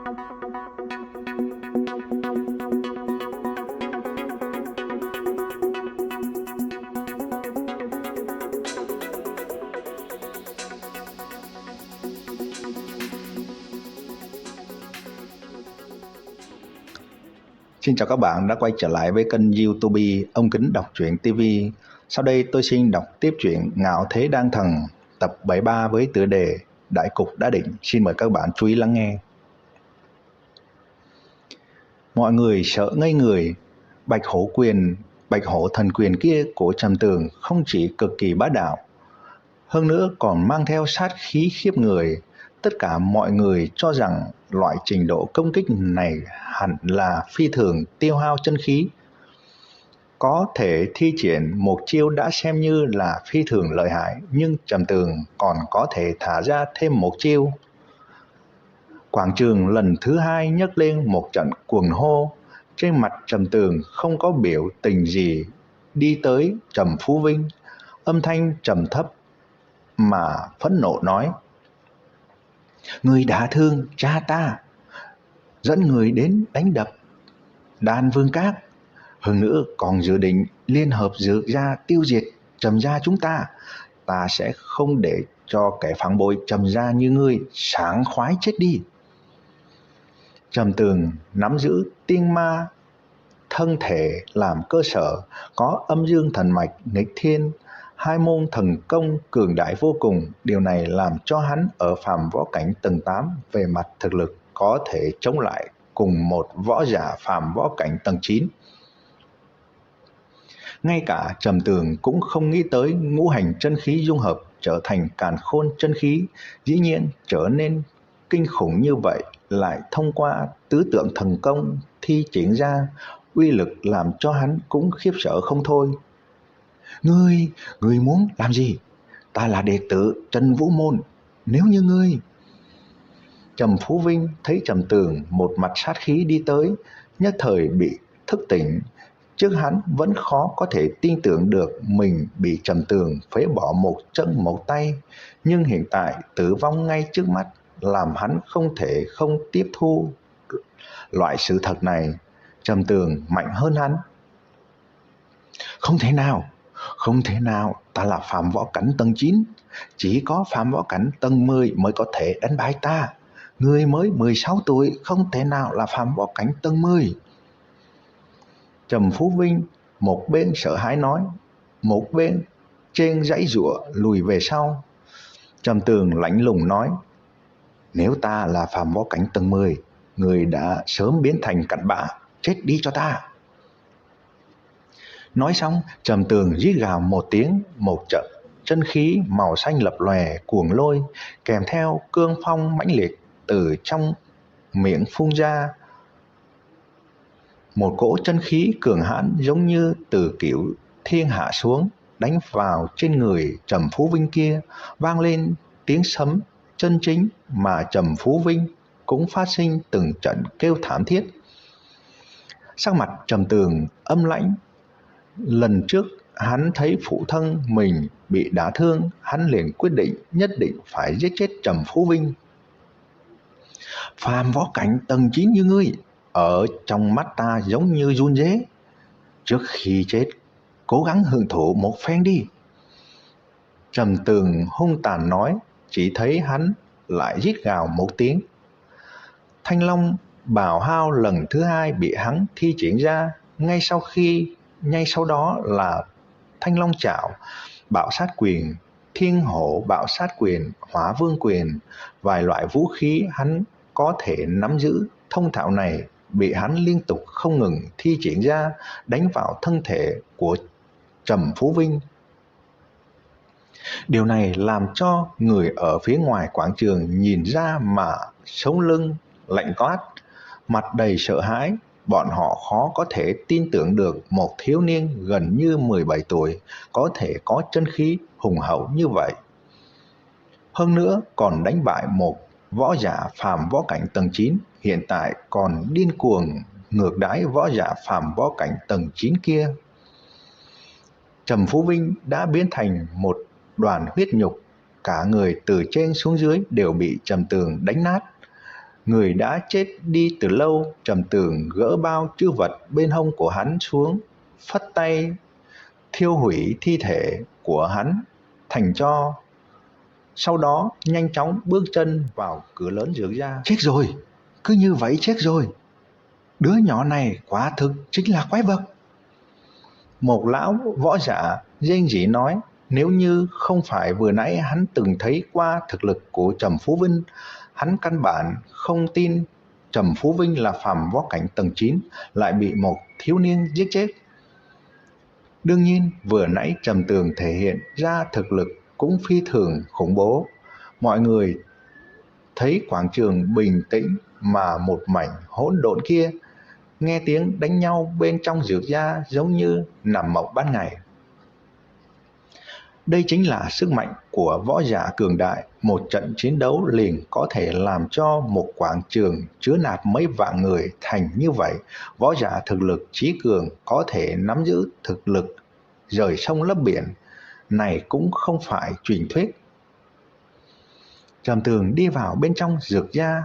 Xin chào các bạn đã quay trở lại với kênh YouTube Ông Kính đọc truyện TV. Sau đây tôi xin đọc tiếp truyện Ngạo Thế Đan Thần tập 73 với tựa đề Đại Cục Đã Định. Xin mời các bạn chú ý lắng nghe. Mọi người sợ ngây người. Bạch hổ thần quyền kia của Trầm Tường không chỉ cực kỳ bá đạo, hơn nữa còn mang theo sát khí khiếp người. Tất cả mọi người cho rằng loại trình độ công kích này hẳn là phi thường tiêu hao chân khí. Có thể thi triển một chiêu đã xem như là phi thường lợi hại, nhưng Trầm Tường còn có thể thả ra thêm một chiêu. Quảng trường lần thứ hai nhấc lên một trận cuồng hô. Trên mặt Trầm Tường không có biểu tình gì, đi tới Trầm Phú Vinh, âm thanh trầm thấp mà phẫn nộ nói: "Người đã thương cha ta, dẫn người đến đánh đập Đan Vương Các, hơn nữa còn dự định liên hợp Dược gia tiêu diệt Trầm gia chúng ta. Ta sẽ không để cho kẻ phản bội Trầm gia như ngươi sảng khoái chết đi." Trầm Tường nắm giữ tiên ma thân thể làm cơ sở, có âm dương thần mạch nghịch thiên, hai môn thần công cường đại vô cùng. Điều này làm cho hắn ở phàm võ cảnh tầng 8 về mặt thực lực có thể chống lại cùng một võ giả phàm võ cảnh tầng 9. Ngay cả Trầm Tường cũng không nghĩ tới ngũ hành chân khí dung hợp trở thành càn khôn chân khí dĩ nhiên trở nên kinh khủng như vậy, lại thông qua tứ tượng thần công thi triển ra, uy lực làm cho hắn cũng khiếp sợ không thôi. Ngươi muốn làm gì? Ta là đệ tử Trần Vũ Môn, nếu như ngươi... Trầm Phú Vinh thấy Trầm Tường một mặt sát khí đi tới, nhất thời bị thức tỉnh. Trước hắn vẫn khó có thể tin tưởng được mình bị Trầm Tường phế bỏ một chân một tay, nhưng hiện tại tử vong ngay trước mắt làm hắn không thể không tiếp thu loại sự thật này. Trầm Tường mạnh hơn hắn. Không thể nào, ta là phàm võ cảnh tầng 9, chỉ có phàm võ cảnh tầng 10 mới có thể đánh bại ta. Ngươi mới 16 tuổi, không thể nào là phàm võ cảnh tầng 10. Trầm Phú Vinh một bên sợ hãi nói, một bên trên giãy giụa lùi về sau. Trầm Tường lạnh lùng nói: "Nếu ta là phàm võ cảnh tầng 10, người đã sớm biến thành cặn bã, chết đi cho ta." Nói xong, Trầm Tường rít gào một tiếng, một trận chân khí màu xanh lập lòe cuồng lôi, kèm theo cương phong mãnh liệt từ trong miệng phun ra. Một cỗ chân khí cường hãn giống như từ cửu thiên hạ xuống, đánh vào trên người Trầm Phú Vinh kia, vang lên tiếng sấm chân chính, mà Trầm Phú Vinh cũng phát sinh từng trận kêu thảm thiết. Sắc mặt Trầm Tường âm lãnh. Lần trước hắn thấy phụ thân mình bị đả thương, hắn liền quyết định nhất định phải giết chết Trầm Phú Vinh. Phàm võ cảnh tầng 9 như ngươi, ở trong mắt ta giống như run rế. Trước khi chết, cố gắng hưởng thụ một phen đi." Trầm Tường hung tàn nói. Chỉ thấy hắn lại rít gào một tiếng. Thanh Long Bào Hao lần thứ hai bị hắn thi triển ra. Ngay sau đó là Thanh Long Trảo, Bạo Sát Quyền, Thiên Hổ Bạo Sát Quyền, Hỏa Vương Quyền. Vài loại vũ khí hắn có thể nắm giữ thông thạo này bị hắn liên tục không ngừng thi triển ra, đánh vào thân thể của Trầm Phú Vinh. Điều này làm cho người ở phía ngoài quảng trường nhìn ra mà sống lưng lạnh toát, mặt đầy sợ hãi. Bọn họ khó có thể tin tưởng được một thiếu niên gần như 17 tuổi có thể có chân khí hùng hậu như vậy. Hơn nữa còn đánh bại một võ giả phàm võ cảnh tầng 9, hiện tại còn điên cuồng ngược đãi võ giả phàm võ cảnh tầng 9 kia. Trầm Phú Vinh đã biến thành một đoàn huyết nhục, cả người từ trên xuống dưới đều bị Trầm Tường đánh nát. Người đã chết đi từ lâu. Trầm Tường gỡ bao chữ vật bên hông của hắn xuống, phất tay thiêu hủy thi thể của hắn thành tro. Sau đó nhanh chóng bước chân vào cửa lớn Dược gia. Chết rồi, cứ như vậy chết rồi. Đứa nhỏ này quả thực chính là quái vật. Một lão võ giả rên rỉ nói, nếu như không phải vừa nãy hắn từng thấy qua thực lực của Trầm Phú Vinh, hắn căn bản không tin Trầm Phú Vinh là phàm võ cảnh tầng 9 lại bị một thiếu niên giết chết. Đương nhiên, vừa nãy Trầm Tường thể hiện ra thực lực cũng phi thường khủng bố. Mọi người thấy quảng trường bình tĩnh mà một mảnh hỗn độn kia, nghe tiếng đánh nhau bên trong Dược gia giống như nằm mộng ban ngày. Đây chính là sức mạnh của võ giả cường đại. Một trận chiến đấu liền có thể làm cho một quảng trường chứa nạp mấy vạn người thành như vậy. Võ giả thực lực trí cường có thể nắm giữ thực lực rời sông lấp biển. Này cũng không phải truyền thuyết. Trầm Tường đi vào bên trong Dược gia,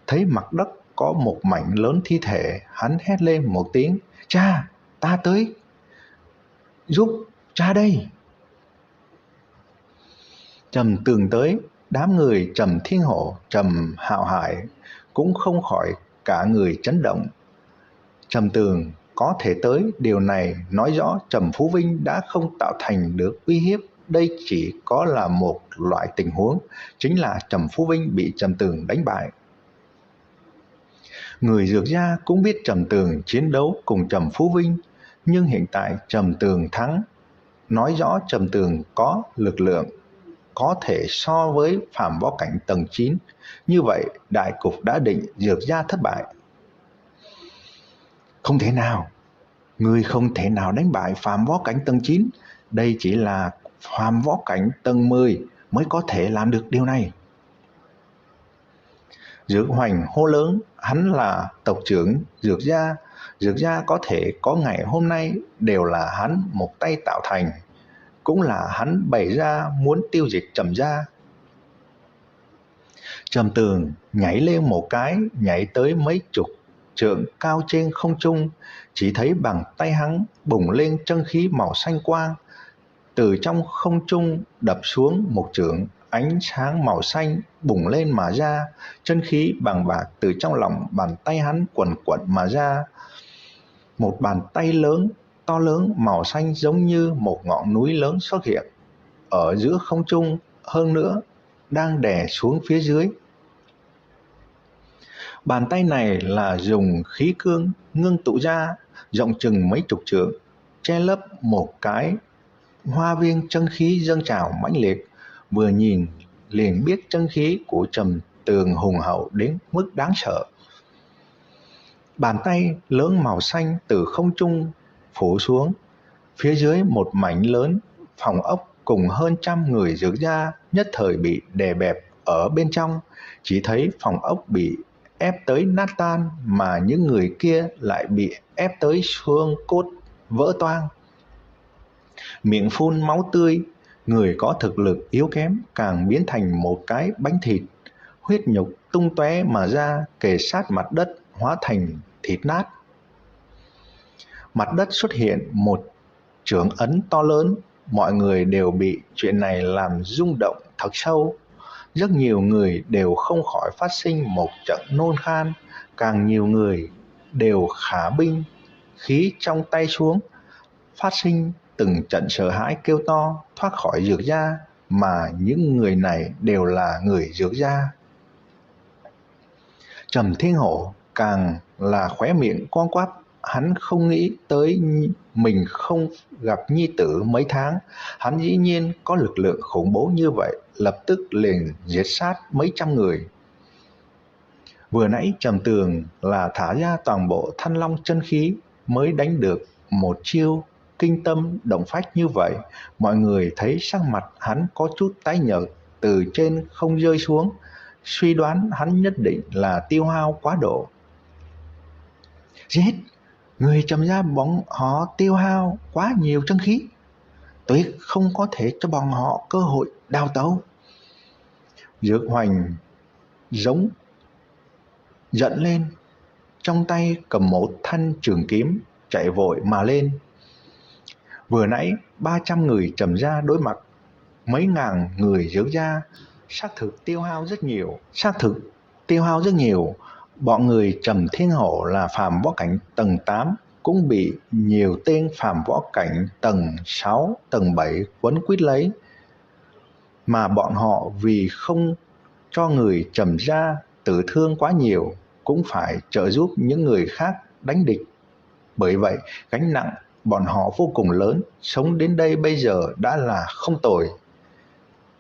thấy mặt đất có một mảnh lớn thi thể. Hắn hét lên một tiếng, cha, ta tới giúp cha đây. Trầm Tường tới, đám người Trầm Thiên Hổ, Trầm Hạo Hải cũng không khỏi cả người chấn động. Trầm Tường có thể tới, điều này nói rõ Trầm Phú Vinh đã không tạo thành được uy hiếp. Đây chỉ có là một loại tình huống, chính là Trầm Phú Vinh bị Trầm Tường đánh bại. Người Dược gia cũng biết Trầm Tường chiến đấu cùng Trầm Phú Vinh, nhưng hiện tại Trầm Tường thắng, nói rõ Trầm Tường có lực lượng có thể so với phàm võ cảnh tầng 9. Như vậy đại cục đã định, Dược gia thất bại. Không thể nào, người không thể nào đánh bại phàm võ cảnh tầng 9. Đây chỉ là phàm võ cảnh tầng 10 mới có thể làm được điều này. Dược Hoành hô lớn, hắn là tộc trưởng Dược gia. Dược gia có thể có ngày hôm nay đều là hắn một tay tạo thành, cũng là hắn bày ra muốn tiêu diệt Trầm gia. Trầm Tường nhảy lên một cái, nhảy tới mấy chục trượng cao trên không trung, chỉ thấy bàn tay hắn bùng lên chân khí màu xanh quang, từ trong không trung đập xuống một trượng, ánh sáng màu xanh bùng lên mà ra, chân khí bằng bạc từ trong lòng bàn tay hắn quần quật mà ra. Một bàn tay lớn, to lớn màu xanh giống như một ngọn núi lớn xuất hiện ở giữa không trung, hơn nữa đang đè xuống phía dưới. Bàn tay này là dùng khí cương ngưng tụ ra, rộng chừng mấy chục trượng, che lấp một cái hoa viên chân khí dâng trào mãnh liệt. Vừa nhìn liền biết chân khí của Trầm Tường hùng hậu đến mức đáng sợ. Bàn tay lớn màu xanh từ không trung phủ xuống, phía dưới một mảnh lớn phòng ốc cùng hơn 100 người Dược gia nhất thời bị đè bẹp ở bên trong. Chỉ thấy phòng ốc bị ép tới nát tan, mà những người kia lại bị ép tới xương cốt vỡ toang, miệng phun máu tươi. Người có thực lực yếu kém càng biến thành một cái bánh thịt, huyết nhục tung tóe mà ra, kề sát mặt đất hóa thành thịt nát. Mặt đất xuất hiện một chưởng ấn to lớn, mọi người đều bị chuyện này làm rung động thật sâu. Rất nhiều người đều không khỏi phát sinh một trận nôn khan, càng nhiều người đều khả binh khí trong tay xuống, phát sinh từng trận sợ hãi kêu to thoát khỏi Dược gia, mà những người này đều là người Dược gia. Trầm Thiên Hổ càng là khóe miệng con quắp, hắn không nghĩ tới mình không gặp nhi tử mấy tháng, hắn dĩ nhiên có lực lượng khủng bố như vậy, lập tức liền giết sát mấy trăm người. Vừa nãy Trầm Tường là thả ra toàn bộ Thanh Long chân khí mới đánh được một chiêu kinh tâm động phách như vậy. Mọi người thấy sắc mặt hắn có chút tái nhợt, từ trên không rơi xuống, suy đoán hắn nhất định là tiêu hao quá độ. Giết! Người Trầm gia bọn họ tiêu hao quá nhiều chân khí, tuyệt không có thể cho bọn họ cơ hội đào tẩu. Dược Hoành giống giận lên, trong tay cầm một thanh trường kiếm, chạy vội mà lên. Vừa nãy 300 người Trầm gia đối mặt mấy ngàn người Dữ gia, xác thực tiêu hao rất nhiều. Bọn người Trầm Thiên Hổ là phàm võ cảnh tầng 8 cũng bị nhiều tên phàm võ cảnh tầng 6, tầng 7 quấn quýt lấy. Mà bọn họ vì không cho người Trầm gia tử thương quá nhiều, cũng phải trợ giúp những người khác đánh địch. Bởi vậy, gánh nặng bọn họ vô cùng lớn, sống đến đây bây giờ đã là không tồi.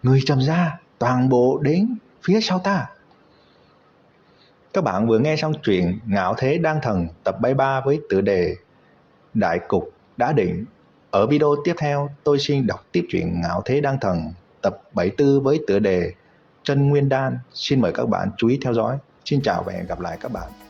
Người Trầm gia toàn bộ đến phía sau ta. Các bạn vừa nghe xong truyện Ngạo Thế Đan Thần tập 73 với tựa đề Đại Cục Đã Định. Ở video tiếp theo, tôi xin đọc tiếp truyện Ngạo Thế Đan Thần tập 74 với tựa đề Chân Nguyên Đan. Xin mời các bạn chú ý theo dõi. Xin chào và hẹn gặp lại các bạn.